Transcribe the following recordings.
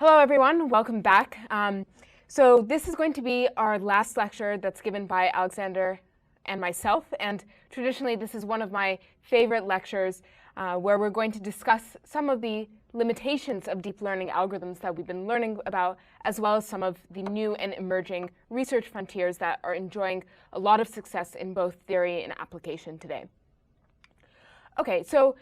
Hello, everyone. Welcome back. So this is going to be our last lecture that's given by Alexander and myself. And traditionally, this is one of my favorite lectures where we're going to discuss some of the limitations of deep learning algorithms that we've been learning about, as well as some of the new and emerging research frontiers that are enjoying a lot of success in both theory and application today. Okay, so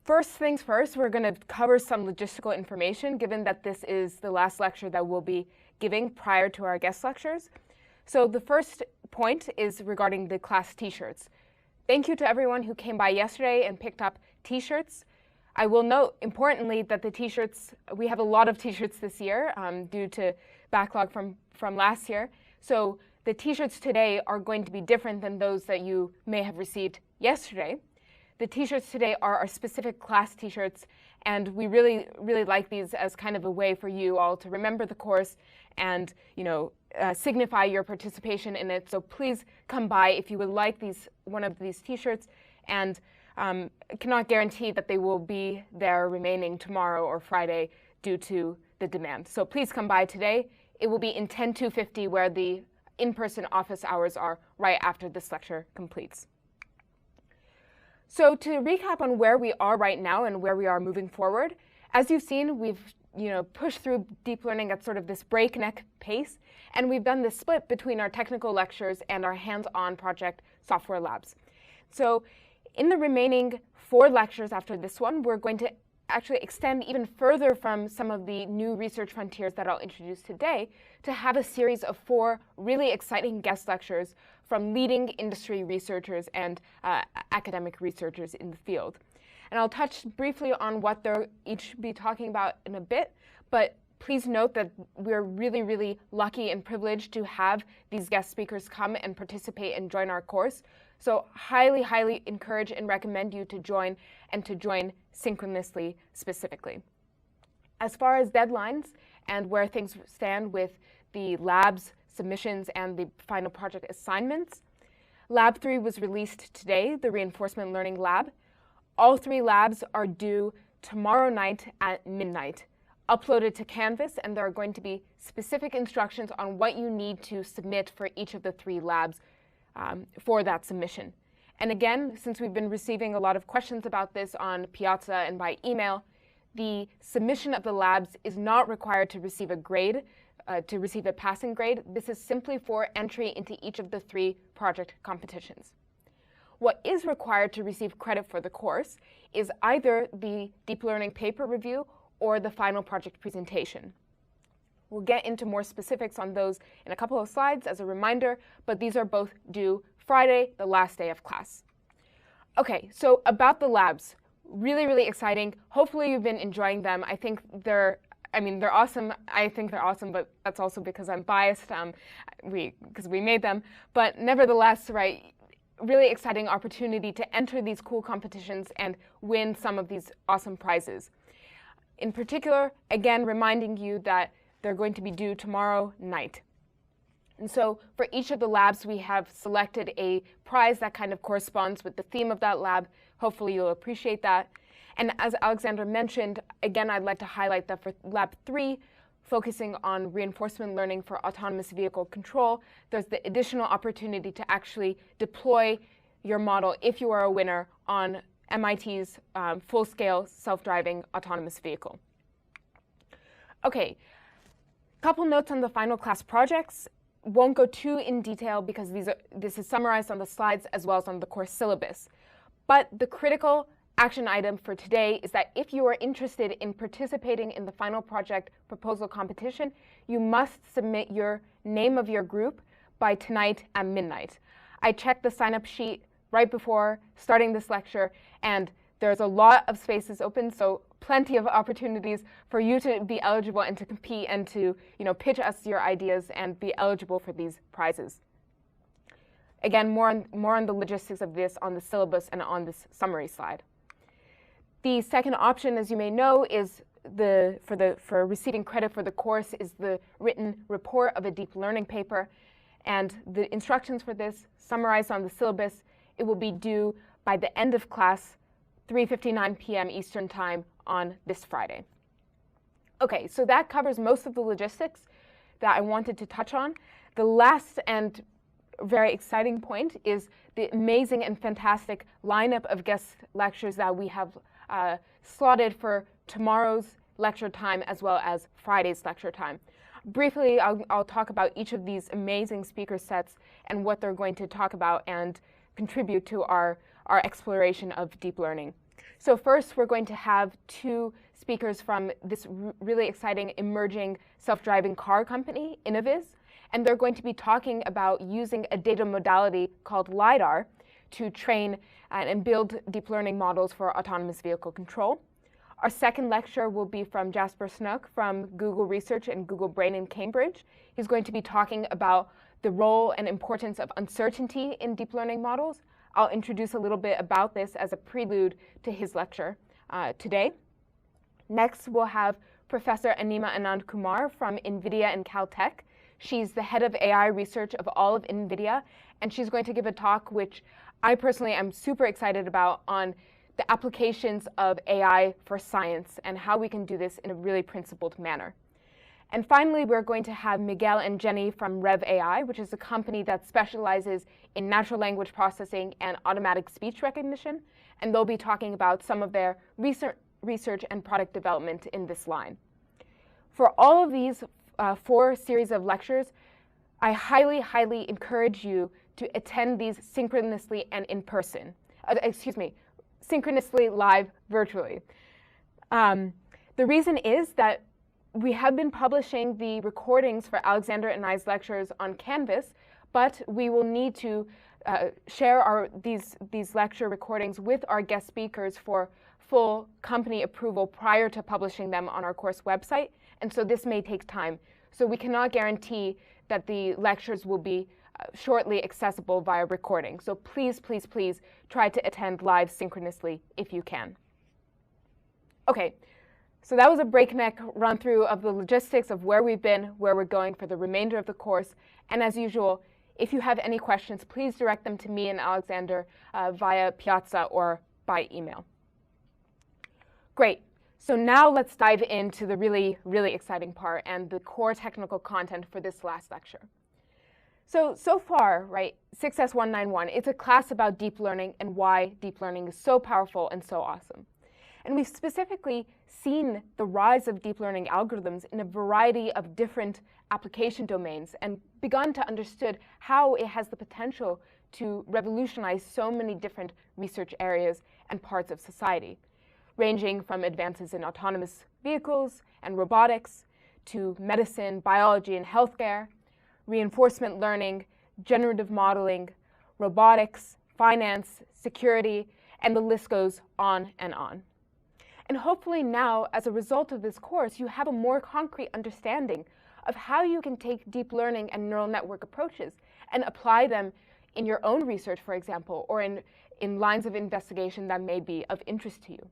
first things first, we're going to cover some logistical information, given that this is the last lecture that we'll be giving prior to our guest lectures. So the first point is regarding the class t-shirts. Thank you to everyone who came by yesterday and picked up t-shirts. I will note, importantly, that the t-shirts, we have a lot of t-shirts this year due to backlog from last year. So the t-shirts today are going to be different than those that you may have received yesterday. The t-shirts today are our specific class t-shirts, and we really like these as kind of a way for you all to remember the course and signify your participation in it. So please come by if you would like one of these t-shirts, and cannot guarantee that they will be there remaining tomorrow or Friday due to the demand. So please come by today. It will be in 10:250 where the in-person office hours are right after this lecture completes. So to recap on where we are right now and where we are moving forward, as you've seen, we've pushed through deep learning at sort of this breakneck pace, and we've done this split between our technical lectures and our hands-on project software labs. So in the remaining 4 lectures after this one, we're going to actually extend even further from some of the new research frontiers that I'll introduce today to have a series of 4 really exciting guest lectures from leading industry researchers and academic researchers in the field. And I'll touch briefly on what they'll each be talking about in a bit, but please note that we're really lucky and privileged to have these guest speakers come and participate and join our course. So highly encourage and recommend you to join, and to join synchronously specifically. As far as deadlines and where things stand with the labs, submissions, and the final project assignments, Lab 3 was released today, the Reinforcement Learning Lab. All 3 labs are due tomorrow night at midnight, uploaded to Canvas, and there are going to be specific instructions on what you need to submit for each of the 3 labs for that submission. And again, since we've been receiving a lot of questions about this on Piazza and by email, the submission of the labs is not required to receive a grade, to receive a passing grade. This is simply for entry into each of the 3 project competitions. What is required to receive credit for the course is either the deep learning paper review or the final project presentation. We'll get into more specifics on those in a couple of slides as a reminder, but these are both due Friday, the last day of class. Okay, so about the labs, really exciting. Hopefully you've been enjoying them. I think they're awesome. I think they're awesome, but that's also because I'm biased, because we made them. But nevertheless, right, really exciting opportunity to enter these cool competitions and win some of these awesome prizes. In particular, again, reminding you that they're going to be due tomorrow night. And so for each of the labs, we have selected a prize that kind of corresponds with the theme of that lab. Hopefully you'll appreciate that. And as Alexander mentioned, again, I'd like to highlight that for Lab 3, focusing on reinforcement learning for autonomous vehicle control, there's the additional opportunity to actually deploy your model, if you are a winner, on MIT's full-scale self-driving autonomous vehicle. Okay, couple notes on the final class projects. Won't go too in detail because this is summarized on the slides as well as on the course syllabus. But the critical action item for today is that if you are interested in participating in the final project proposal competition, you must submit your name of your group by tonight at midnight. I checked the sign-up sheet right before starting this lecture, and there's a lot of spaces open, so plenty of opportunities for you to be eligible and to compete and to pitch us your ideas and be eligible for these prizes. Again, more on the logistics of this on the syllabus and on this summary slide. The second option, as you may know, is for receiving credit for the course is the written report of a deep learning paper, and the instructions for this summarized on the syllabus. It will be due by the end of class, 3:59 p.m. Eastern Time on this Friday. Okay, so that covers most of the logistics that I wanted to touch on. The last and very exciting point is the amazing and fantastic lineup of guest lectures that we have slotted for tomorrow's lecture time as well as Friday's lecture time. Briefly, I'll talk about each of these amazing speaker sets and what they're going to talk about and contribute to our exploration of deep learning. So first, we're going to have two speakers from this really exciting emerging self-driving car company, Innoviz, and they're going to be talking about using a data modality called LiDAR to train and build deep learning models for autonomous vehicle control. Our second lecture will be from Jasper Snook from Google Research and Google Brain in Cambridge. He's going to be talking about the role and importance of uncertainty in deep learning models. I'll introduce a little bit about this as a prelude to his lecture today. Next, we'll have Professor Anima Anand-Kumar from NVIDIA and Caltech. She's the head of AI research of all of NVIDIA, and she's going to give a talk which I personally am super excited about on the applications of AI for science and how we can do this in a really principled manner. And finally, we're going to have Miguel and Jenny from Rev AI, which is a company that specializes in natural language processing and automatic speech recognition, and they'll be talking about some of their research and product development in this line. For all of these 4 series of lectures, I highly, highly encourage you to attend these synchronously and in person. Synchronously live virtually. The reason is that we have been publishing the recordings for Alexander and I's lectures on Canvas, but we will need to share these lecture recordings with our guest speakers for full company approval prior to publishing them on our course website, and so this may take time. So we cannot guarantee that the lectures will be shortly accessible via recording. So please, please, please try to attend live synchronously if you can. Okay, so that was a breakneck run through of the logistics of where we've been, where we're going for the remainder of the course. And as usual, if you have any questions, please direct them to me and Alexander via Piazza or by email. Great. So now let's dive into the really, really exciting part and the core technical content for this last lecture. So far, right, 6S191, it's a class about deep learning and why deep learning is so powerful and so awesome. And we've specifically seen the rise of deep learning algorithms in a variety of different application domains and begun to understand how it has the potential to revolutionize so many different research areas and parts of society, ranging from advances in autonomous vehicles and robotics to medicine, biology, and healthcare, reinforcement learning, generative modeling, robotics, finance, security, and the list goes on and on. And hopefully now, as a result of this course, you have a more concrete understanding of how you can take deep learning and neural network approaches and apply them in your own research, for example, or in lines of investigation that may be of interest to you.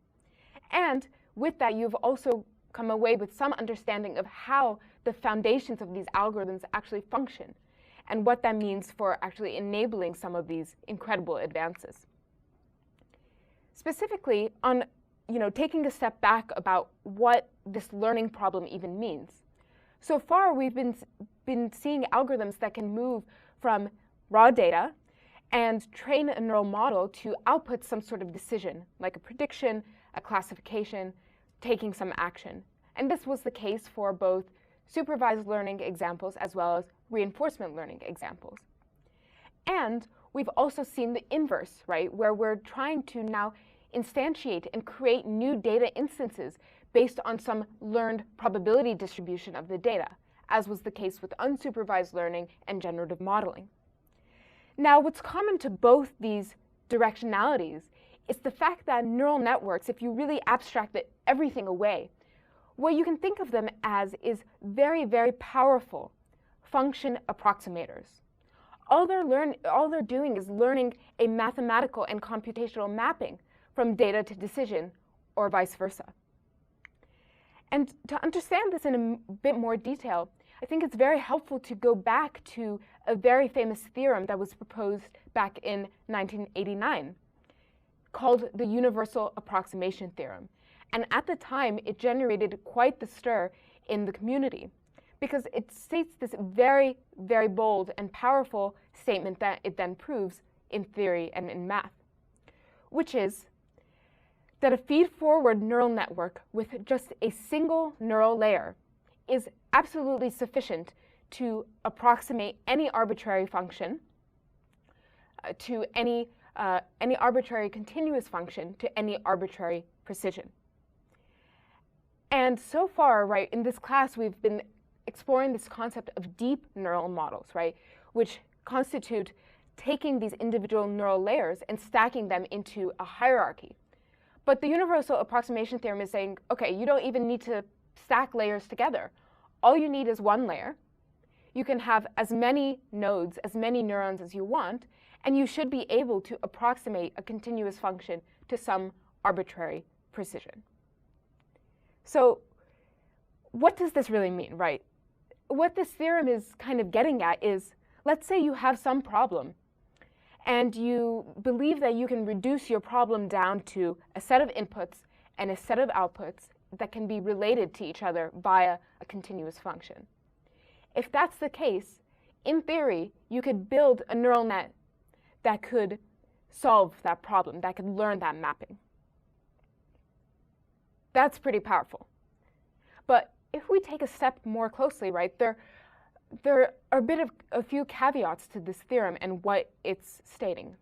And with that, you've also come away with some understanding of how the foundations of these algorithms actually function and what that means for actually enabling some of these incredible advances. Specifically, on taking a step back about what this learning problem even means. So far, we've been seeing algorithms that can move from raw data and train a neural model to output some sort of decision, like a prediction, a classification, taking some action. And this was the case for both supervised learning examples as well as reinforcement learning examples. And we've also seen the inverse, right, where we're trying to now instantiate and create new data instances based on some learned probability distribution of the data, as was the case with unsupervised learning and generative modeling. Now, what's common to both these directionalities is the fact that neural networks, if you really abstract everything away, what you can think of them as is very, very powerful function approximators. All they're doing is learning a mathematical and computational mapping from data to decision, or vice versa. And to understand this in a bit more detail, I think it's very helpful to go back to a very famous theorem that was proposed back in 1989, called the universal approximation theorem. And at the time, it generated quite the stir in the community because it states this very, very bold and powerful statement that it then proves in theory and in math, which is that a feed-forward neural network with just a single neural layer is absolutely sufficient to approximate any arbitrary function to any arbitrary continuous function to any arbitrary precision. And so far, right, in this class, we've been exploring this concept of deep neural models, right, which constitute taking these individual neural layers and stacking them into a hierarchy. But the universal approximation theorem is saying, okay, you don't even need to stack layers together. All you need is one layer. You can have as many nodes, as many neurons as you want, and you should be able to approximate a continuous function to some arbitrary precision. So what does this really mean, right? What this theorem is kind of getting at is, let's say you have some problem, and you believe that you can reduce your problem down to a set of inputs and a set of outputs that can be related to each other via a continuous function. If that's the case, in theory, you could build a neural net that could solve that problem, that could learn that mapping. That's pretty powerful. But if we take a step more closely, right, there are a few caveats to this theorem and what it's stating.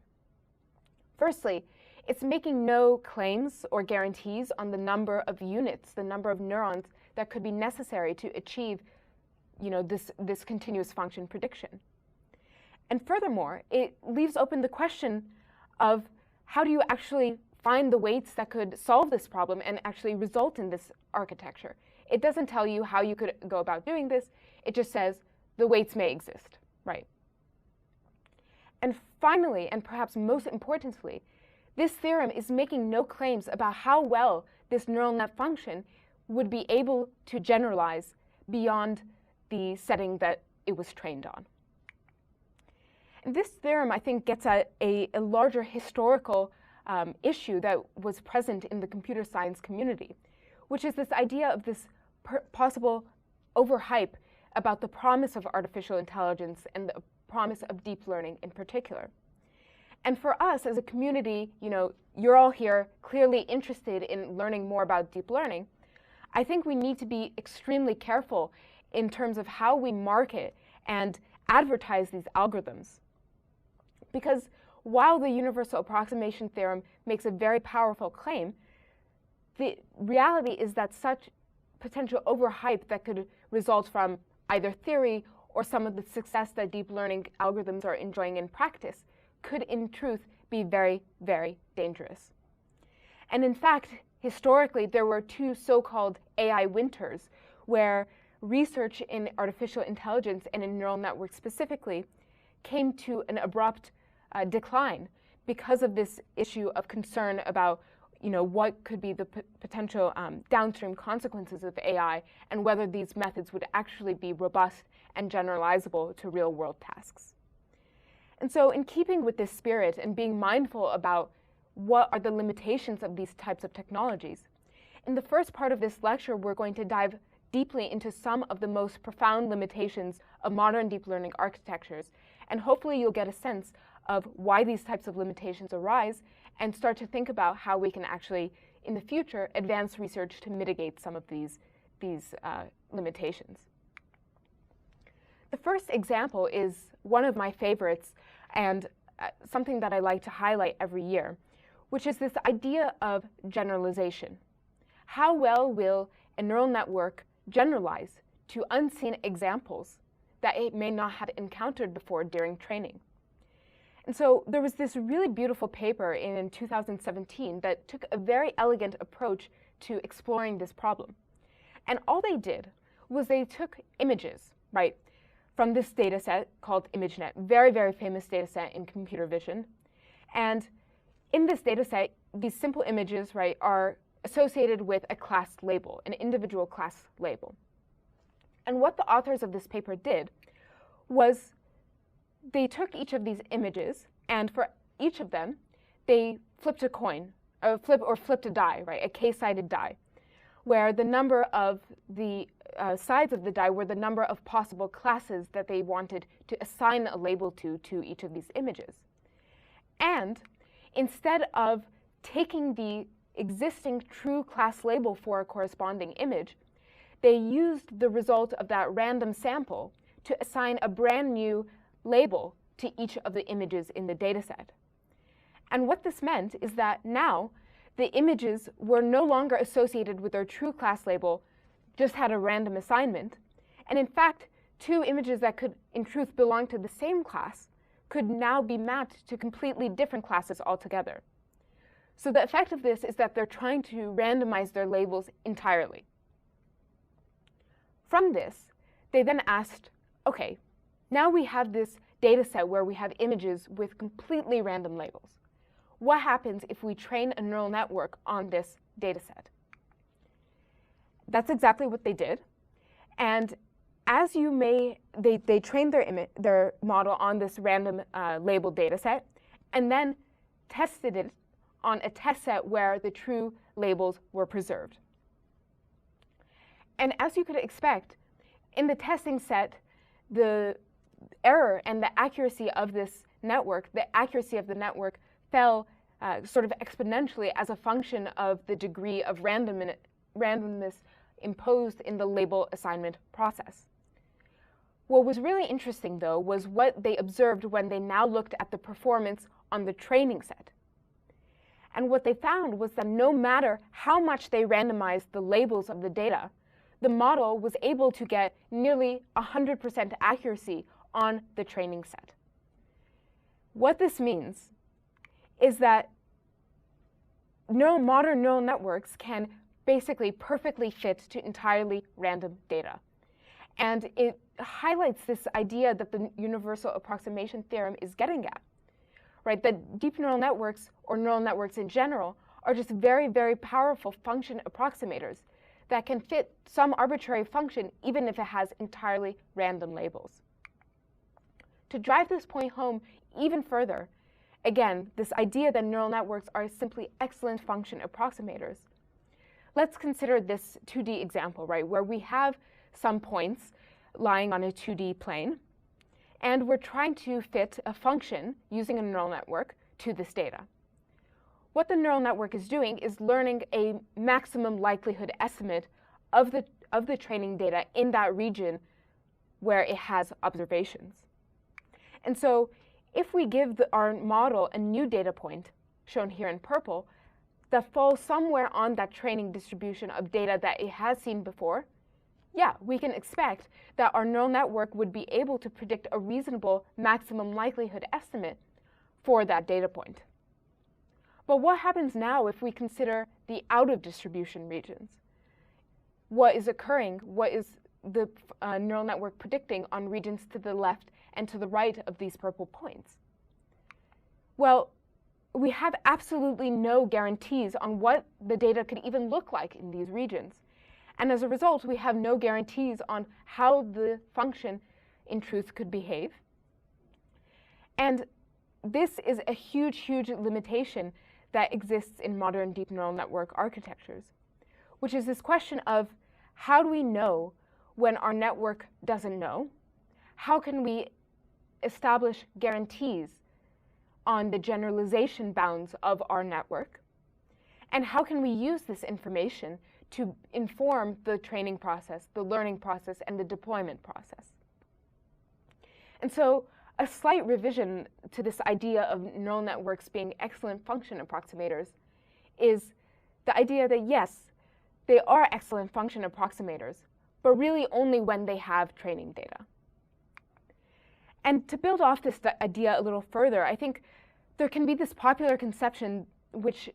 Firstly, it's making no claims or guarantees on the number of units, the number of neurons that could be necessary to achieve, this continuous function prediction. And furthermore, it leaves open the question of how do you actually find the weights that could solve this problem and actually result in this architecture. It doesn't tell you how you could go about doing this. It just says the weights may exist, right? And finally, and perhaps most importantly, this theorem is making no claims about how well this neural net function would be able to generalize beyond the setting that it was trained on. And this theorem, I think, gets at a larger historical issue that was present in the computer science community, which is this idea of this possible overhype about the promise of artificial intelligence and the promise of deep learning in particular. And for us as a community, you're all here clearly interested in learning more about deep learning. I think we need to be extremely careful in terms of how we market and advertise these algorithms. Because while the universal approximation theorem makes a very powerful claim, the reality is that such potential overhype that could result from either theory or some of the success that deep learning algorithms are enjoying in practice could in truth be very, very dangerous. And in fact, historically, there were two so-called AI winters where research in artificial intelligence and in neural networks specifically came to an abrupt decline because of this issue of concern about what could be the potential downstream consequences of AI and whether these methods would actually be robust and generalizable to real-world tasks. And so in keeping with this spirit and being mindful about what are the limitations of these types of technologies, in the first part of this lecture, we're going to dive deeply into some of the most profound limitations of modern deep learning architectures, and hopefully you'll get a sense of why these types of limitations arise and start to think about how we can actually, in the future, advance research to mitigate some of these limitations. The first example is one of my favorites and something that I like to highlight every year, which is this idea of generalization. How well will a neural network generalize to unseen examples that it may not have encountered before during training? And so there was this really beautiful paper in 2017 that took a very elegant approach to exploring this problem. And all they did was they took images, right, from this data set called ImageNet, very, very famous data set in computer vision. And in this data set, these simple images, right, are associated with a class label, an individual class label. And what the authors of this paper did was they took each of these images, and for each of them, they flipped a coin flipped a die, right? A k-sided die, where the number of the sides of the die were the number of possible classes that they wanted to assign a label to each of these images. And instead of taking the existing true class label for a corresponding image, they used the result of that random sample to assign a brand new label to each of the images in the dataset. And what this meant is that now the images were no longer associated with their true class label, just had a random assignment. And in fact, two images that could, in truth, belong to the same class could now be mapped to completely different classes altogether. So the effect of this is that they're trying to randomize their labels entirely. From this, they then asked, okay, now we have this data set where we have images with completely random labels. What happens if we train a neural network on this data set? That's exactly what they did. And as you may, they trained their model on this random labeled data set and then tested it on a test set where the true labels were preserved. And as you could expect, in the testing set, the error and the accuracy of this network, the accuracy of the network fell sort of exponentially as a function of the degree of randomness imposed in the label assignment process. What was really interesting, though, was what they observed when they now looked at the performance on the training set. And what they found was that no matter how much they randomized the labels of the data, the model was able to get nearly 100% accuracy on the training set. What this means is that modern neural networks can basically perfectly fit to entirely random data. And it highlights this idea that the universal approximation theorem is getting at, right? That deep neural networks, or neural networks in general, are just very, very powerful function approximators that can fit some arbitrary function even if it has entirely random labels. To drive this point home even further, again, this idea that neural networks are simply excellent function approximators, let's consider this 2D example, right, where we have some points lying on a 2D plane, and we're trying to fit a function using a neural network to this data. What the neural network is doing is learning a maximum likelihood estimate of the training data in that region where it has observations. And so if we give our model a new data point, shown here in purple, that falls somewhere on that training distribution of data that it has seen before, yeah, we can expect that our neural network would be able to predict a reasonable maximum likelihood estimate for that data point. But what happens now if we consider the out-of-distribution regions? What is occurring? What is the neural network predicting on regions to the left and to the right of these purple points? Well, we have absolutely no guarantees on what the data could even look like in these regions. And as a result, we have no guarantees on how the function in truth could behave. And this is a huge, huge limitation that exists in modern deep neural network architectures, which is this question of how do we know when our network doesn't know? How can we establish guarantees on the generalization bounds of our network? And how can we use this information to inform the training process, the learning process, and the deployment process? And so a slight revision to this idea of neural networks being excellent function approximators is the idea that, yes, they are excellent function approximators, but really only when they have training data. And to build off this idea a little further, I think there can be this popular conception, which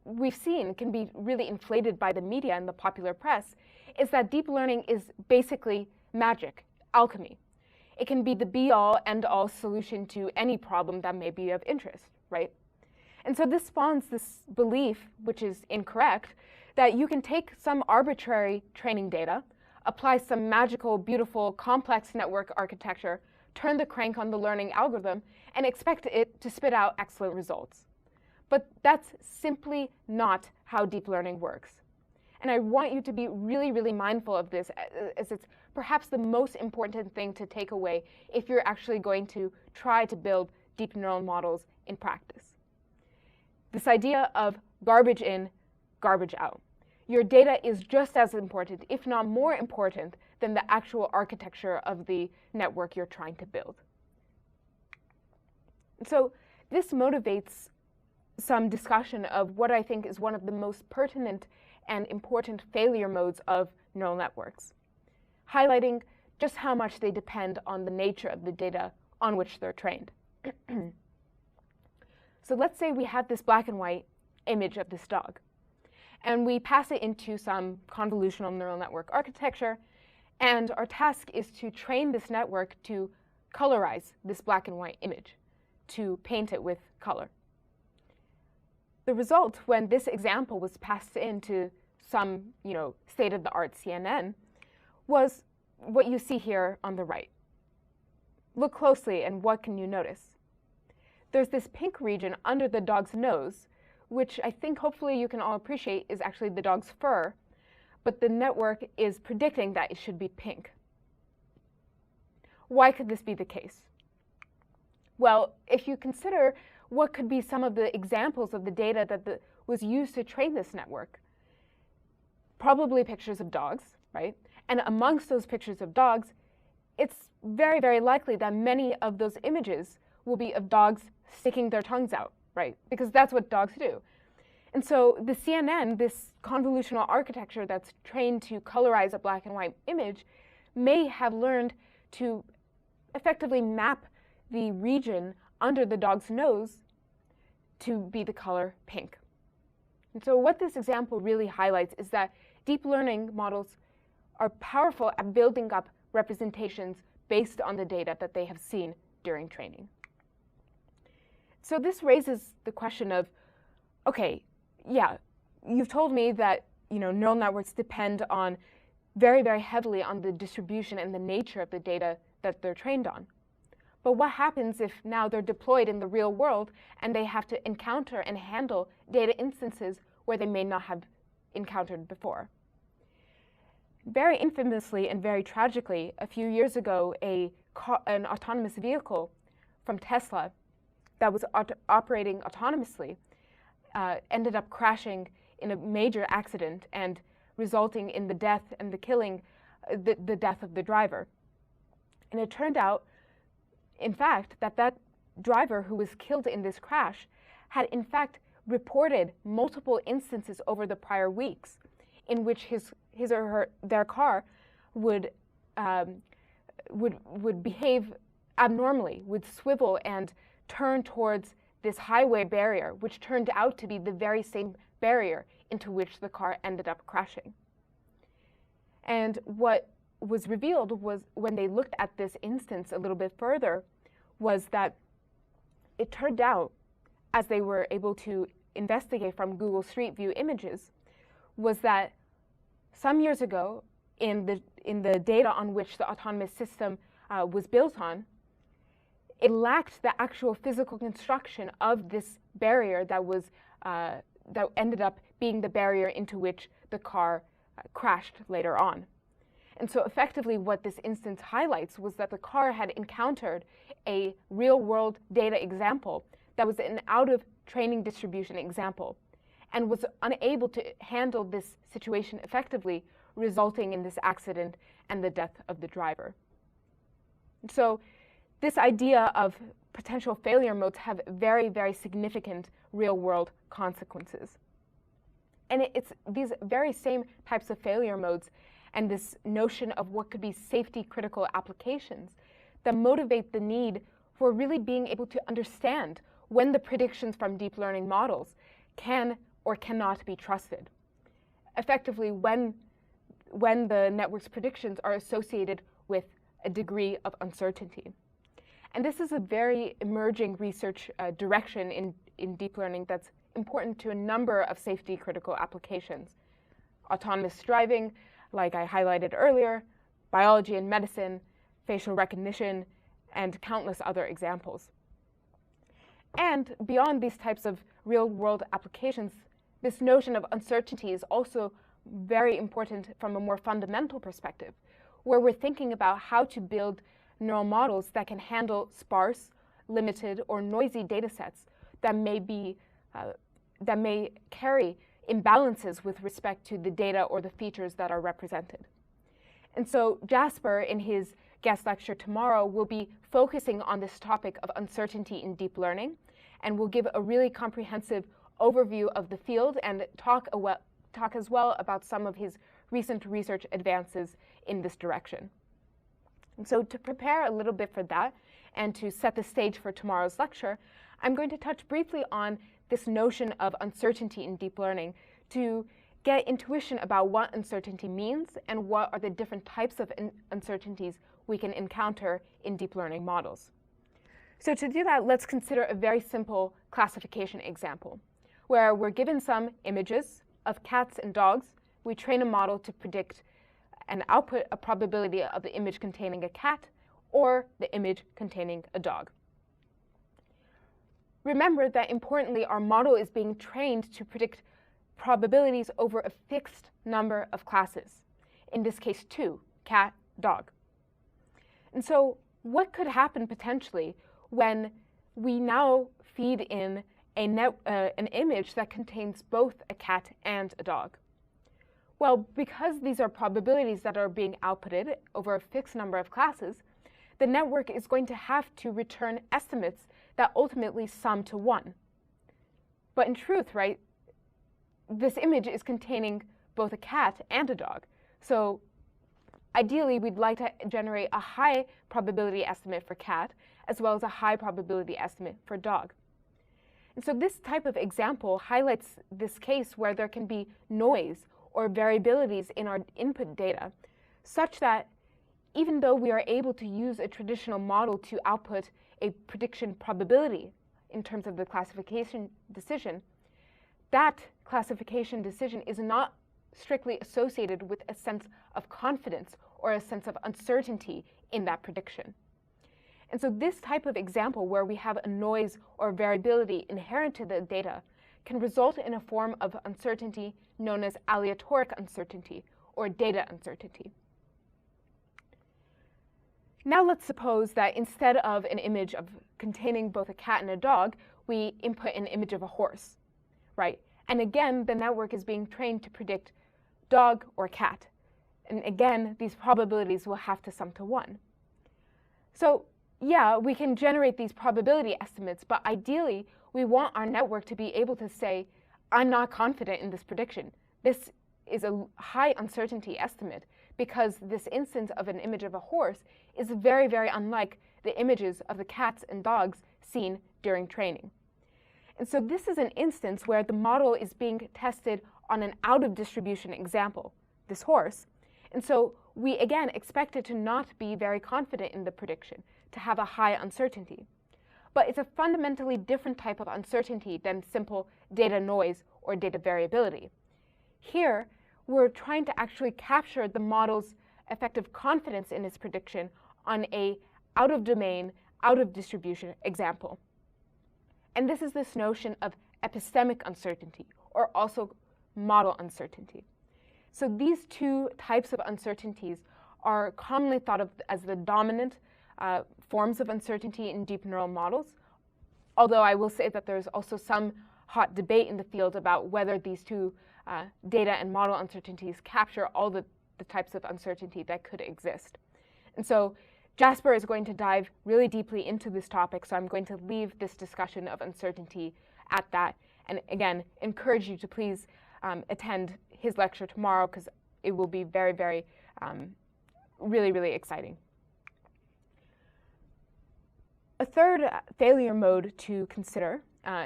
we've seen can be really inflated by the media and the popular press, is that deep learning is basically magic, alchemy. It can be the be-all, end-all solution to any problem that may be of interest, right? And so this spawns this belief, which is incorrect, that you can take some arbitrary training data, apply some magical, beautiful, complex network architecture, turn the crank on the learning algorithm, and expect it to spit out excellent results. But that's simply not how deep learning works. And I want you to be really, really mindful of this, as it's perhaps the most important thing to take away if you're actually going to try to build deep neural models in practice. This idea of garbage in, garbage out. Your data is just as important, if not more important, than the actual architecture of the network you're trying to build. So this motivates some discussion of what I think is one of the most pertinent and important failure modes of neural networks, highlighting just how much they depend on the nature of the data on which they're trained. So let's say we have this black and white image of this dog, and we pass it into some convolutional neural network architecture, and our task is to train this network to colorize this black and white image, to paint it with color. The result, when this example was passed into some, state-of-the-art CNN, was what you see here on the right. Look closely, and what can you notice? There's this pink region under the dog's nose, which I think hopefully you can all appreciate is actually the dog's fur, but the network is predicting that it should be pink. Why could this be the case? Well, if you consider what could be some of the examples of the data that was used to train this network, probably pictures of dogs, right? And amongst those pictures of dogs, it's very, very likely that many of those images will be of dogs sticking their tongues out, right? Because that's what dogs do. And so the CNN, this convolutional architecture that's trained to colorize a black and white image, may have learned to effectively map the region under the dog's nose to be the color pink. And so what this example really highlights is that deep learning models are powerful at building up representations based on the data that they have seen during training. So this raises the question of, okay, yeah, you've told me that neural networks depend on very, very heavily on the distribution and the nature of the data that they're trained on. But what happens if now they're deployed in the real world and they have to encounter and handle data instances where they may not have encountered before? Very infamously and very tragically, a few years ago, an autonomous vehicle from Tesla that was operating autonomously ended up crashing in a major accident and resulting in the death and the killing, the death of the driver. And it turned out, in fact, that driver who was killed in this crash had in fact reported multiple instances over the prior weeks in which their car would behave abnormally, would swivel and turn towards this highway barrier, which turned out to be the very same barrier into which the car ended up crashing. And what was revealed was, when they looked at this instance a little bit further, was that it turned out, as they were able to investigate from Google Street View images, was that some years ago, in the data on which the autonomous system was built on, it lacked the actual physical construction of this barrier that ended up being the barrier into which the car crashed later on. And so effectively what this instance highlights was that the car had encountered a real-world data example that was an out-of-training distribution example and was unable to handle this situation effectively, resulting in this accident and the death of the driver. So this idea of potential failure modes have very, very significant real-world consequences. And it's these very same types of failure modes and this notion of what could be safety-critical applications that motivate the need for really being able to understand when the predictions from deep learning models can or cannot be trusted. Effectively, when the network's predictions are associated with a degree of uncertainty. And this is a very emerging research direction in deep learning that's important to a number of safety-critical applications. Autonomous driving, like I highlighted earlier, biology and medicine, facial recognition, and countless other examples. And beyond these types of real-world applications, this notion of uncertainty is also very important from a more fundamental perspective, where we're thinking about how to build neural models that can handle sparse, limited, or noisy data sets that may carry imbalances with respect to the data or the features that are represented. And so Jasper, in his guest lecture tomorrow, will be focusing on this topic of uncertainty in deep learning, and will give a really comprehensive overview of the field and talk as well about some of his recent research advances in this direction. And so to prepare a little bit for that and to set the stage for tomorrow's lecture, I'm going to touch briefly on this notion of uncertainty in deep learning to get intuition about what uncertainty means and what are the different types of uncertainties we can encounter in deep learning models. So to do that, let's consider a very simple classification example, where we're given some images of cats and dogs. We train a model to predict and output a probability of the image containing a cat or the image containing a dog. Remember that, importantly, our model is being trained to predict probabilities over a fixed number of classes, in this case 2, cat, dog. And so what could happen potentially when we now feed in an image that contains both a cat and a dog? Well, because these are probabilities that are being outputted over a fixed number of classes, the network is going to have to return estimates that ultimately sum to 1. But in truth, right, this image is containing both a cat and a dog. So ideally, we'd like to generate a high probability estimate for cat, as well as a high probability estimate for dog. And so this type of example highlights this case where there can be noise or variabilities in our input data, such that even though we are able to use a traditional model to output a prediction probability in terms of the classification decision, that classification decision is not strictly associated with a sense of confidence or a sense of uncertainty in that prediction. And so this type of example, where we have a noise or variability inherent to the data, can result in a form of uncertainty known as aleatoric uncertainty or data uncertainty. Now let's suppose that instead of an image containing both a cat and a dog, we input an image of a horse, right? And again, the network is being trained to predict dog or cat. And again, these probabilities will have to sum to 1. So yeah, we can generate these probability estimates, but ideally, we want our network to be able to say, I'm not confident in this prediction. This is a high uncertainty estimate, because this instance of an image of a horse is very, very unlike the images of the cats and dogs seen during training. And so this is an instance where the model is being tested on an out-of-distribution example, this horse. And so we, again, expect it to not be very confident in the prediction, to have a high uncertainty. But it's a fundamentally different type of uncertainty than simple data noise or data variability. Here, we're trying to actually capture the model's effective confidence in its prediction on a out-of-domain, out-of-distribution example. And this is this notion of epistemic uncertainty, or also model uncertainty. So these two types of uncertainties are commonly thought of as the dominant forms of uncertainty in deep neural models, although I will say that there's also some hot debate in the field about whether these two data and model uncertainties capture all the types of uncertainty that could exist. And so Jasper is going to dive really deeply into this topic, so I'm going to leave this discussion of uncertainty at that, and again, encourage you to please attend his lecture tomorrow, because it will be very, very, really, really exciting. A third failure mode to consider,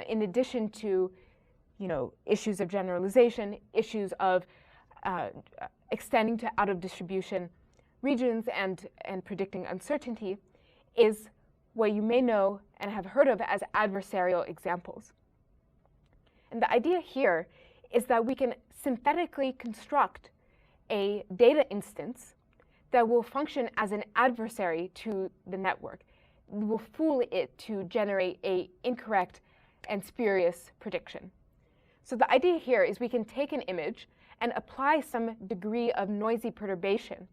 in addition to issues of generalization, issues of extending to out-of-distribution regions and predicting uncertainty, is what you may know and have heard of as adversarial examples. And the idea here is that we can synthetically construct a data instance that will function as an adversary to the network. will fool it to generate an incorrect and spurious prediction. So the idea here is we can take an image and apply some degree of noisy perturbation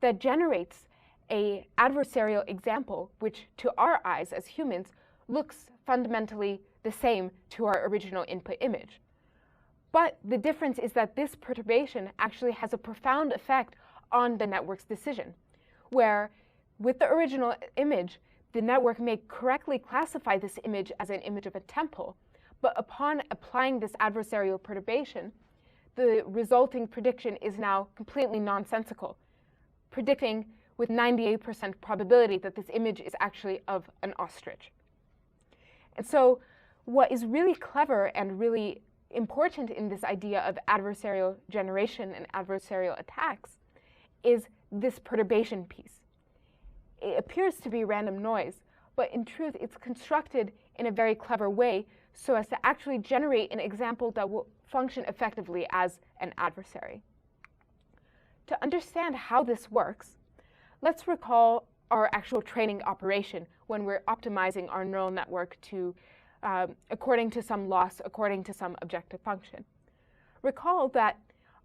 that generates an adversarial example which to our eyes as humans looks fundamentally the same to our original input image. But the difference is that this perturbation actually has a profound effect on the network's decision, where with the original image, the network may correctly classify this image as an image of a temple, but upon applying this adversarial perturbation, the resulting prediction is now completely nonsensical, predicting with 98% probability that this image is actually of an ostrich. And so what is really clever and really important in this idea of adversarial generation and adversarial attacks is this perturbation piece. It appears to be random noise, but in truth, it's constructed in a very clever way so as to actually generate an example that will function effectively as an adversary. To understand how this works, let's recall our actual training operation when we're optimizing our neural network to according to some loss, according to some objective function. Recall that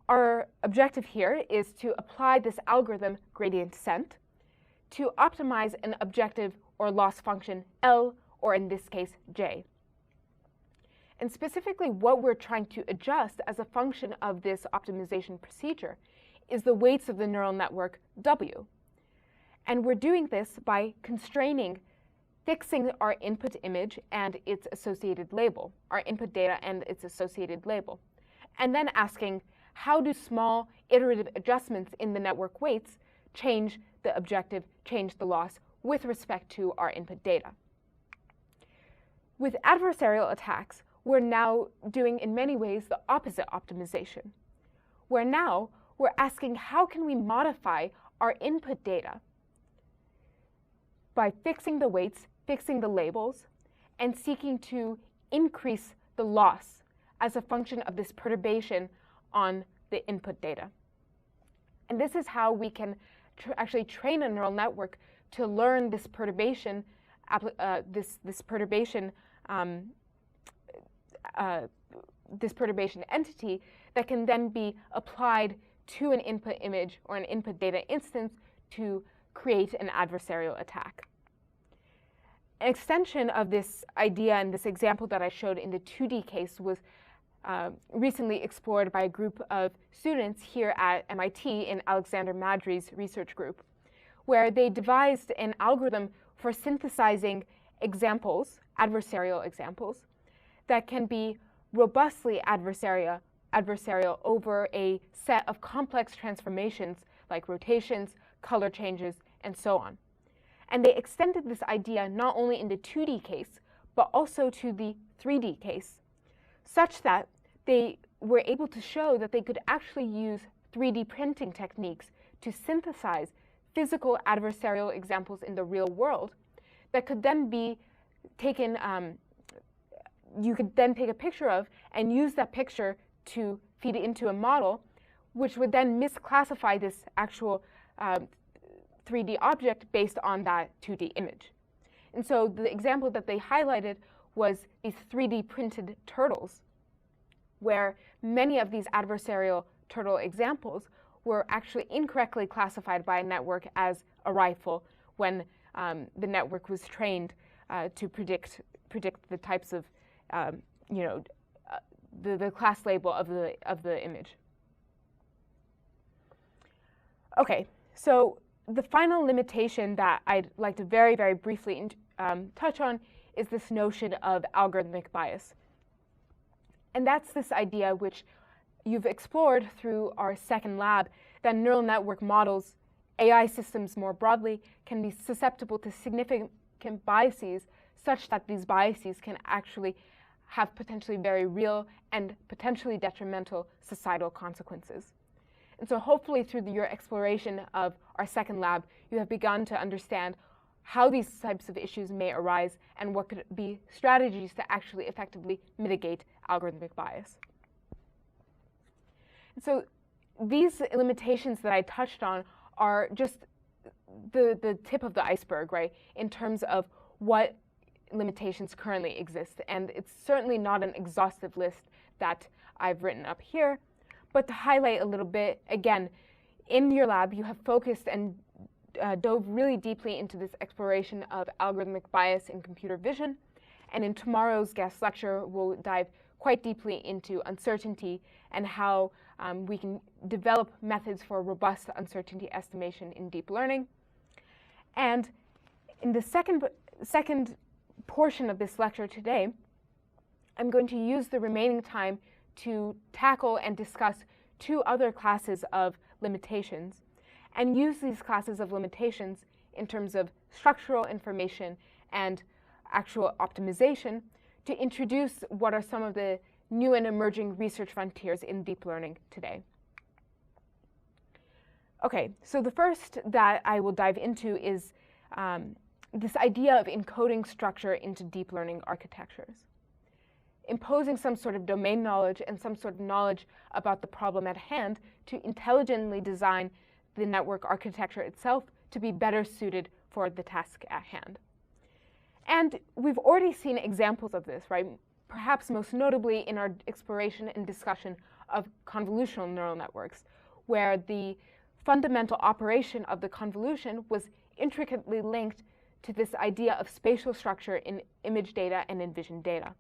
our objective here is to apply this algorithm gradient descent to optimize an objective or loss function L, or in this case, J. And specifically what we're trying to adjust as a function of this optimization procedure is the weights of the neural network W. And we're doing this by fixing our input image and its associated label, our input data and its associated label, and then asking how do small iterative adjustments in the network weights change the objective, change the loss with respect to our input data. With adversarial attacks, we're now doing in many ways the opposite optimization, where now we're asking how can we modify our input data by fixing the weights, fixing the labels, and seeking to increase the loss as a function of this perturbation on the input data. And this is how we can actually train a neural network to learn this perturbation, this perturbation entity that can then be applied to an input image or an input data instance to create an adversarial attack. An extension of this idea and this example that I showed in the 2D case was recently explored by a group of students here at MIT in Alexander Madry's research group, where they devised an algorithm for synthesizing examples, adversarial examples, that can be robustly adversarial over a set of complex transformations like rotations, color changes, and so on. And they extended this idea not only in the 2D case, but also to the 3D case, such that they were able to show that they could actually use 3D printing techniques to synthesize physical adversarial examples in the real world that could then be taken, you could then take a picture of and use that picture to feed it into a model, which would then misclassify this actual 3D object based on that 2D image. And so the example that they highlighted was these 3D printed turtles, where many of these adversarial turtle examples were actually incorrectly classified by a network as a rifle when the network was trained to predict the types of, the class label of the image. Okay, so the final limitation that I'd like to very, very briefly touch on is this notion of algorithmic bias. And that's this idea which you've explored through our second lab, that neural network models, AI systems more broadly, can be susceptible to significant biases such that these biases can actually have potentially very real and potentially detrimental societal consequences. And so hopefully through your exploration of our second lab, you have begun to understand how these types of issues may arise and what could be strategies to actually effectively mitigate algorithmic bias. And so these limitations that I touched on are just the tip of the iceberg, right, in terms of what limitations currently exist. And it's certainly not an exhaustive list that I've written up here. But to highlight a little bit, again, in your lab, you have focused and dove really deeply into this exploration of algorithmic bias in computer vision. And in tomorrow's guest lecture, we'll dive quite deeply into uncertainty and how we can develop methods for robust uncertainty estimation in deep learning. And in the second portion of this lecture today, I'm going to use the remaining time to tackle and discuss two other classes of limitations, and use these classes of limitations in terms of structural information and actual optimization to introduce what are some of the new and emerging research frontiers in deep learning today. Okay, so the first that I will dive into is this idea of encoding structure into deep learning architectures. Imposing some sort of domain knowledge and some sort of knowledge about the problem at hand to intelligently design the network architecture itself to be better suited for the task at hand. And we've already seen examples of this, right? Perhaps most notably in our exploration and discussion of convolutional neural networks, where the fundamental operation of the convolution was intricately linked to this idea of spatial structure in image data and in vision data.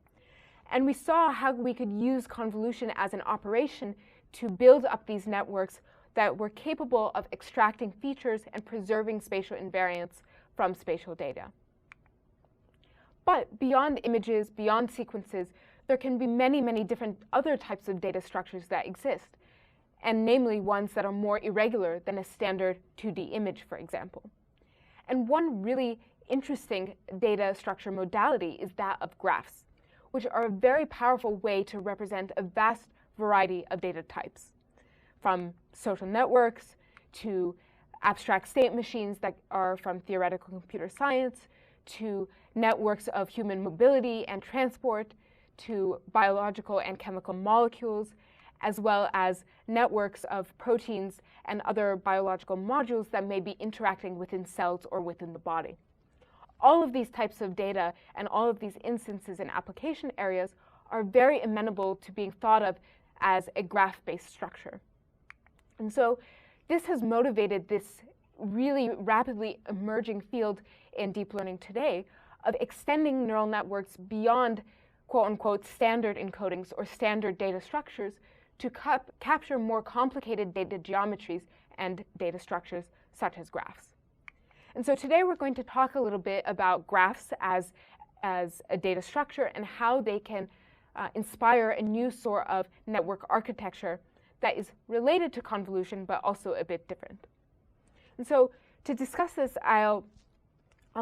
And we saw how we could use convolution as an operation to build up these networks that were capable of extracting features and preserving spatial invariance from spatial data. But beyond images, beyond sequences, there can be many, many different other types of data structures that exist, and namely ones that are more irregular than a standard 2D image, for example. And one really interesting data structure modality is that of graphs, which are a very powerful way to represent a vast variety of data types, from social networks to abstract state machines that are from theoretical computer science, to networks of human mobility and transport, to biological and chemical molecules, as well as networks of proteins and other biological modules that may be interacting within cells or within the body. All of these types of data and all of these instances and application areas are very amenable to being thought of as a graph-based structure. And so this has motivated this really rapidly emerging field in deep learning today of extending neural networks beyond quote-unquote standard encodings or standard data structures to capture more complicated data geometries and data structures such as graphs. And so today we're going to talk a little bit about graphs as a data structure and how they can inspire a new sort of network architecture that is related to convolution but also a bit different. And so to discuss this, I'll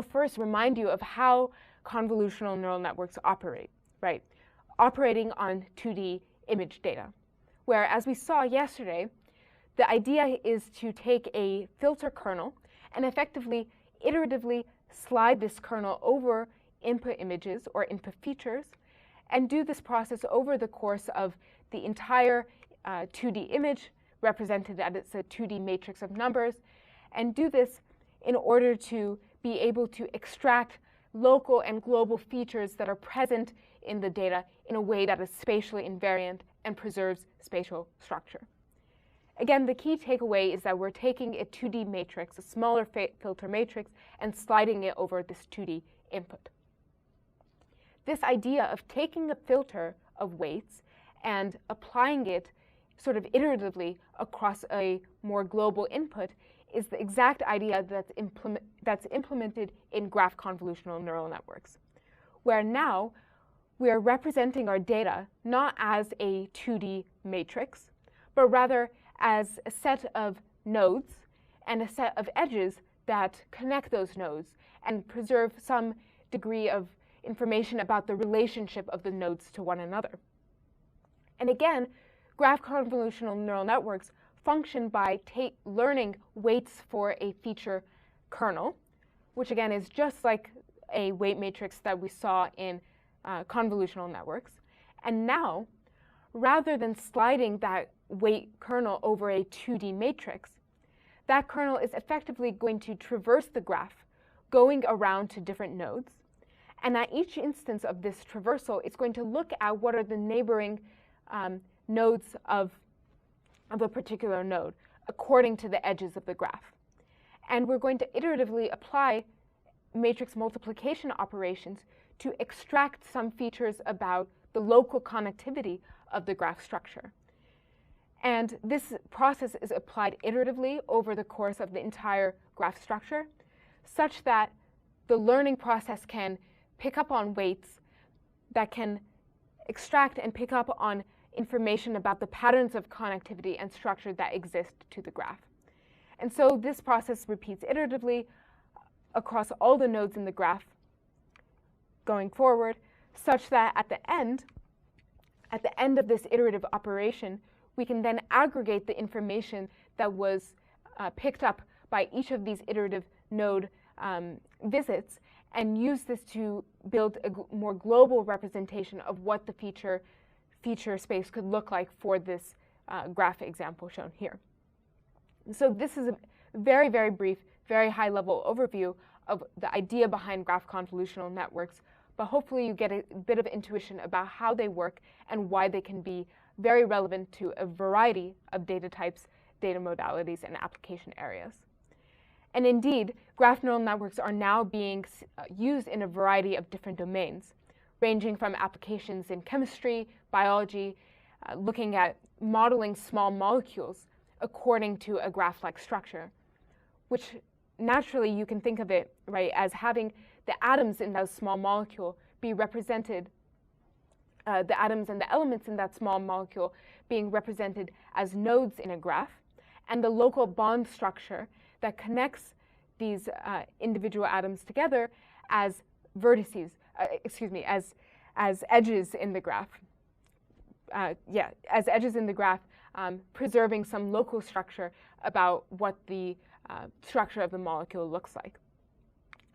first remind you of how convolutional neural networks operate, right? Operating on 2D image data, where, as we saw yesterday, the idea is to take a filter kernel and effectively, iteratively slide this kernel over input images or input features, and do this process over the course of the entire 2D image, represented as a 2D matrix of numbers, and do this in order to be able to extract local and global features that are present in the data in a way that is spatially invariant and preserves spatial structure. Again, the key takeaway is that we're taking a 2D matrix, a smaller filter matrix, and sliding it over this 2D input. This idea of taking a filter of weights and applying it sort of iteratively across a more global input is the exact idea that's implemented in graph convolutional neural networks, where now we are representing our data not as a 2D matrix, but rather as a set of nodes and a set of edges that connect those nodes and preserve some degree of information about the relationship of the nodes to one another. And again, graph convolutional neural networks function by learning weights for a feature kernel, which again is just like a weight matrix that we saw in convolutional networks. And now, rather than sliding that weight kernel over a 2D matrix, that kernel is effectively going to traverse the graph, going around to different nodes. And at each instance of this traversal, it's going to look at what are the neighboring nodes of a particular node according to the edges of the graph. And we're going to iteratively apply matrix multiplication operations to extract some features about the local connectivity of the graph structure. And this process is applied iteratively over the course of the entire graph structure, such that the learning process can pick up on weights, that can extract and pick up on information about the patterns of connectivity and structure that exist to the graph. And so this process repeats iteratively across all the nodes in the graph going forward, such that at the end of this iterative operation, we can then aggregate the information that was picked up by each of these iterative node visits and use this to build a more global representation of what the feature space could look like for this graph example shown here. So this is a very, very brief, very high-level overview of the idea behind graph convolutional networks, but hopefully you get a bit of intuition about how they work and why they can be very relevant to a variety of data types, data modalities, and application areas. And indeed, graph neural networks are now being used in a variety of different domains, ranging from applications in chemistry, biology, looking at modeling small molecules according to a graph-like structure, which naturally you can think of it, right, as having the atoms in that small molecule be represented, the atoms and the elements in that small molecule being represented as nodes in a graph, and the local bond structure that connects these individual atoms together as vertices, as edges in the graph. As edges in the graph, preserving some local structure about what the structure of the molecule looks like.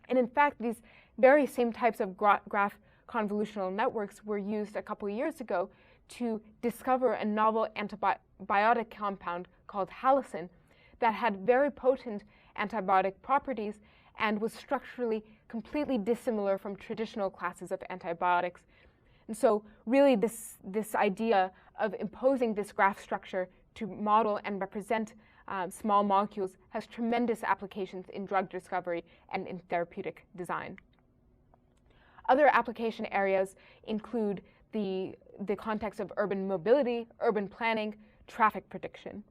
And in fact, these very same types of graph convolutional networks were used a couple of years ago to discover a novel antibiotic compound called halicin that had very potent antibiotic properties and was structurally completely dissimilar from traditional classes of antibiotics. And so really this idea of imposing this graph structure to model and represent small molecules has tremendous applications in drug discovery and in therapeutic design. Other application areas include the context of urban mobility, urban planning, traffic prediction.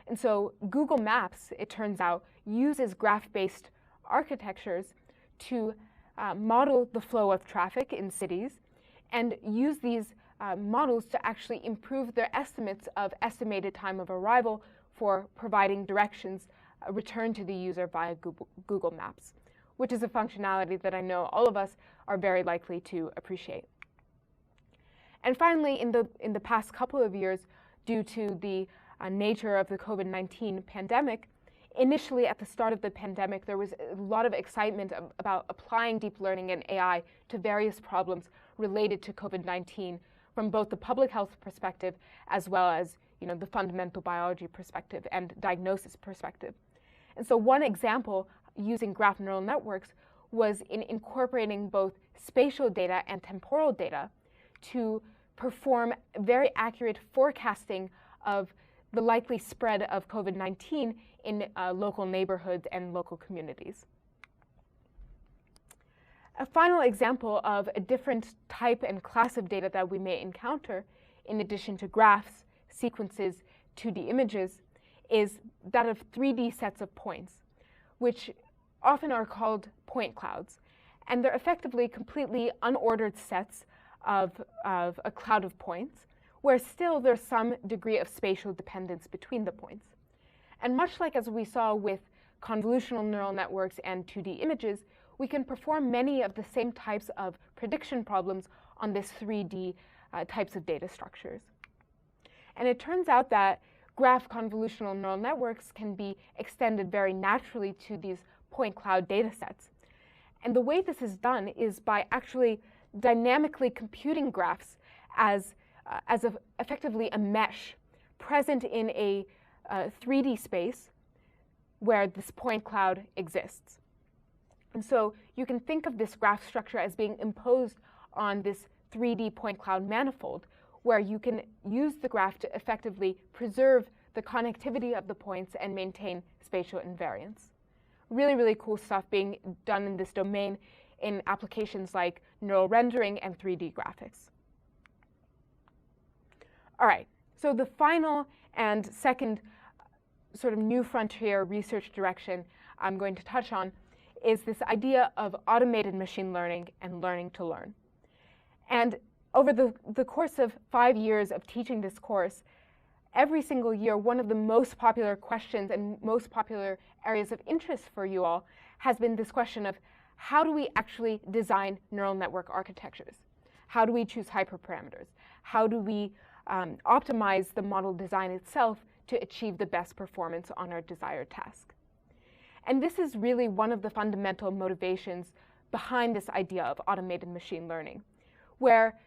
And so Google Maps, it turns out, uses graph-based architectures to model the flow of traffic in cities and use these models to actually improve their estimates of estimated time of arrival for providing directions returned to the user via Google Maps, which is a functionality that I know all of us are very likely to appreciate. And finally, in the past couple of years, due to the nature of the COVID-19 pandemic, initially at the start of the pandemic, there was a lot of excitement about applying deep learning and AI to various problems related to COVID-19 from both the public health perspective as well as the fundamental biology perspective and diagnosis perspective. And so one example using graph neural networks was in incorporating both spatial data and temporal data to perform very accurate forecasting of the likely spread of COVID-19 in local neighborhoods and local communities. A final example of a different type and class of data that we may encounter, in addition to graphs, sequences, 2D images, is that of 3D sets of points, which often are called point clouds. And they're effectively completely unordered sets of a cloud of points, where still there's some degree of spatial dependence between the points. And much like as we saw with convolutional neural networks and 2D images, we can perform many of the same types of prediction problems on this 3D types of data structures. And it turns out that graph convolutional neural networks can be extended very naturally to these point cloud data sets. And the way this is done is by actually dynamically computing graphs as effectively a mesh present in a 3D space where this point cloud exists. And so you can think of this graph structure as being imposed on this 3D point cloud manifold, where you can use the graph to effectively preserve the connectivity of the points and maintain spatial invariance. Really, really cool stuff being done in this domain in applications like neural rendering and 3D graphics. All right, so the final and second sort of new frontier research direction I'm going to touch on is this idea of automated machine learning and learning to learn. And over the course of 5 years of teaching this course, every single year, one of the most popular questions and most popular areas of interest for you all has been this question of how do we actually design neural network architectures? How do we choose hyperparameters? How do we optimize the model design itself to achieve the best performance on our desired task? And this is really one of the fundamental motivations behind this idea of automated machine learning, where,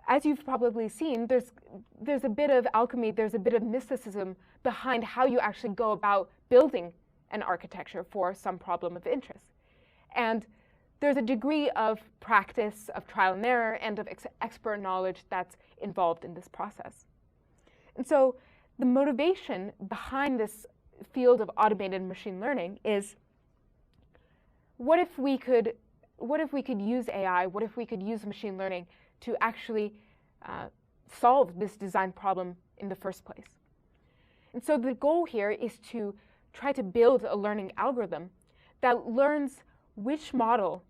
as you've probably seen, there's a bit of alchemy, there's a bit of mysticism behind how you actually go about building an architecture for some problem of interest. And there's a degree of practice, of trial and error, and of expert knowledge that's involved in this process. And so the motivation behind this field of automated machine learning is, what if we could use AI, what if we could use machine learning to actually solve this design problem in the first place? And so the goal here is to try to build a learning algorithm that learns which model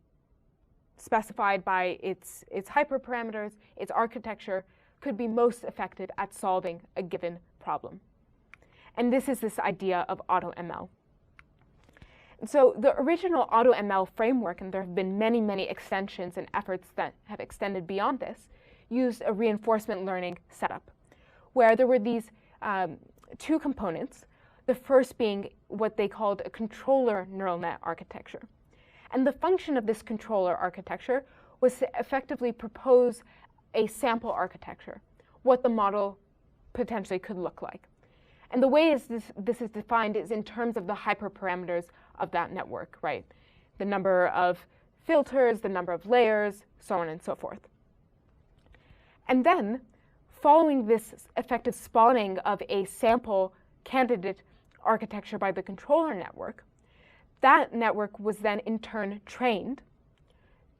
specified by its hyperparameters, its architecture, could be most effective at solving a given problem. And this is this idea of AutoML. And so the original AutoML framework, and there have been many, many extensions and efforts that have extended beyond this, used a reinforcement learning setup, where there were these two components, the first being what they called a controller neural net architecture. And the function of this controller architecture was to effectively propose a sample architecture, what the model potentially could look like. And the way this is defined is in terms of the hyperparameters of that network, right? The number of filters, the number of layers, so on and so forth. And then, following this effective spawning of a sample candidate architecture by the controller network, that network was then in turn trained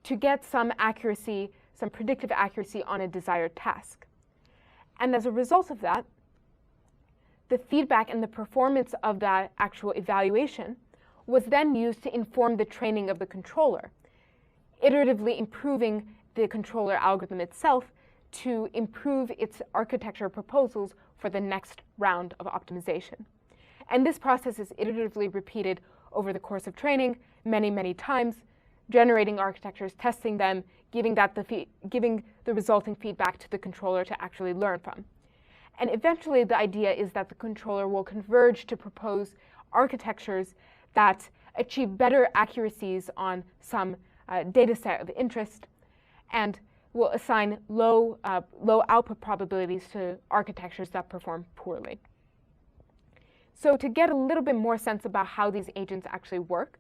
to get some accuracy, some predictive accuracy on a desired task. And as a result of that, the feedback and the performance of that actual evaluation was then used to inform the training of the controller, iteratively improving the controller algorithm itself to improve its architecture proposals for the next round of optimization. And this process is iteratively repeated over the course of training many, many times, generating architectures, testing them, giving the resulting feedback to the controller to actually learn from. And eventually, the idea is that the controller will converge to propose architectures that achieve better accuracies on some data set of interest and will assign low output probabilities to architectures that perform poorly. So to get a little bit more sense about how these agents actually work,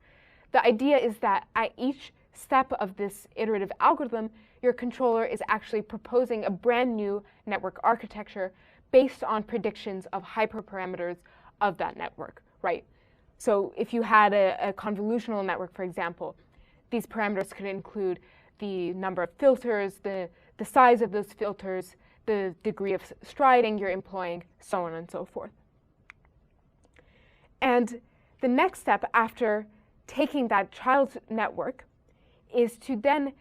the idea is that at each step of this iterative algorithm, your controller is actually proposing a brand new network architecture based on predictions of hyperparameters of that network, right? So if you had a convolutional network, for example, these parameters could include the number of filters, the size of those filters, the degree of striding you're employing, so on and so forth. And the next step after taking that child network is to then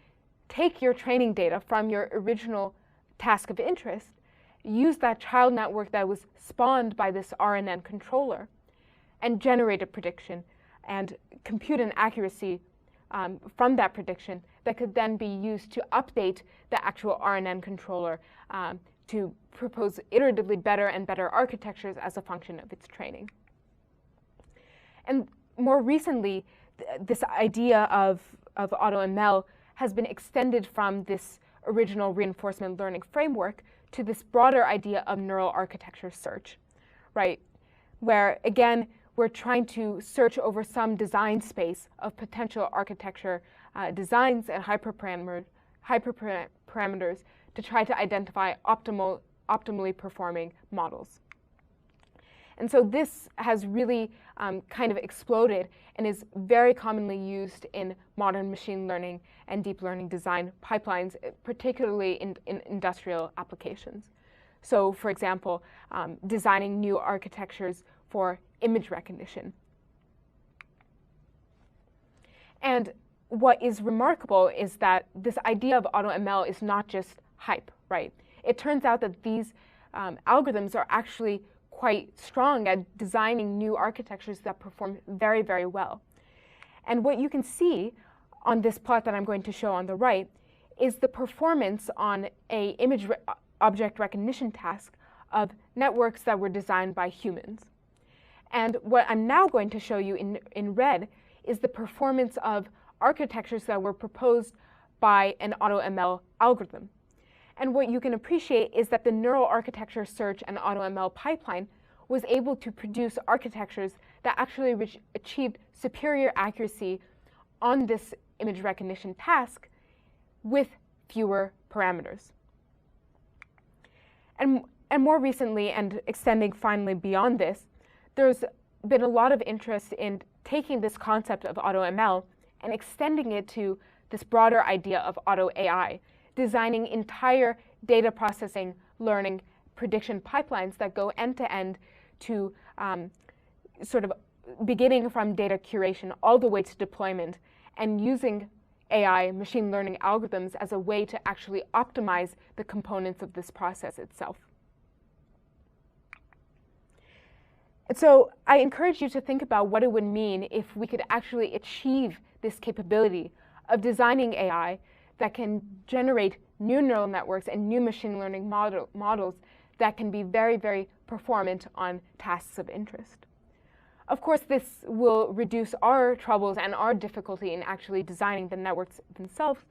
take your training data from your original task of interest, use that child network that was spawned by this RNN controller, and generate a prediction and compute an accuracy from that prediction that could then be used to update the actual RNN controller to propose iteratively better and better architectures as a function of its training. And more recently, this idea of AutoML has been extended from this original reinforcement learning framework to this broader idea of neural architecture search, right? Where, again, we're trying to search over some design space of potential architecture designs and hyperparameters to try to identify optimally performing models. And so this has really kind of exploded and is very commonly used in modern machine learning and deep learning design pipelines, particularly in industrial applications. So, for example, designing new architectures for image recognition. And what is remarkable is that this idea of AutoML is not just hype, right? It turns out that these algorithms are actually quite strong at designing new architectures that perform very, very well. And what you can see on this plot that I'm going to show on the right is the performance on a image object recognition task of networks that were designed by humans. And what I'm now going to show you in red is the performance of architectures that were proposed by an AutoML algorithm. And what you can appreciate is that the neural architecture search and AutoML pipeline was able to produce architectures that actually achieved superior accuracy on this image recognition task with fewer parameters. And more recently, and extending finally beyond this, there's been a lot of interest in taking this concept of AutoML and extending it to this broader idea of auto AI, designing entire data processing, learning, prediction pipelines that go end-to-end to sort of beginning from data curation all the way to deployment, and using AI, machine learning algorithms, as a way to actually optimize the components of this process itself. And so I encourage you to think about what it would mean if we could actually achieve this capability of designing AI that can generate new neural networks and new machine learning models that can be very, very performant on tasks of interest. Of course, this will reduce our troubles and our difficulty in actually designing the networks themselves,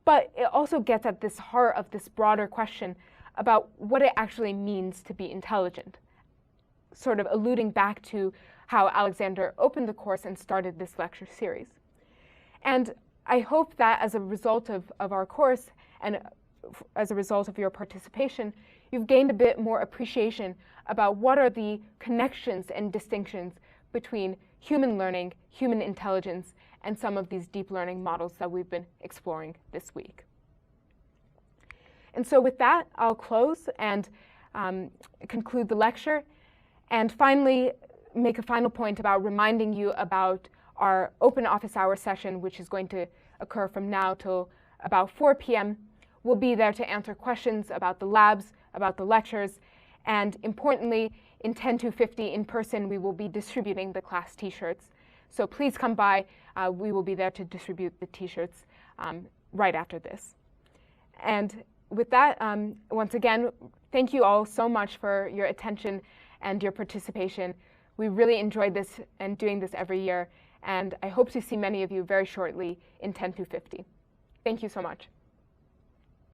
but it also gets at this heart of this broader question about what it actually means to be intelligent, sort of alluding back to how Alexander opened the course and started this lecture series. And I hope that as a result of our course and as a result of your participation, you've gained a bit more appreciation about what are the connections and distinctions between human learning, human intelligence, and some of these deep learning models that we've been exploring this week. And so with that, I'll close and conclude the lecture, and finally make a final point about reminding you about our open office hour session, which is going to occur from now till about 4 p.m. We'll be there to answer questions about the labs, about the lectures, and importantly, in 10 to 50 in person, we will be distributing the class t-shirts. So please come by. We will be there to distribute the t-shirts right after this. And with that, once again, thank you all so much for your attention and your participation. We really enjoyed this and doing this every year. And I hope to see many of you very shortly in 10 to 50. Thank you so much.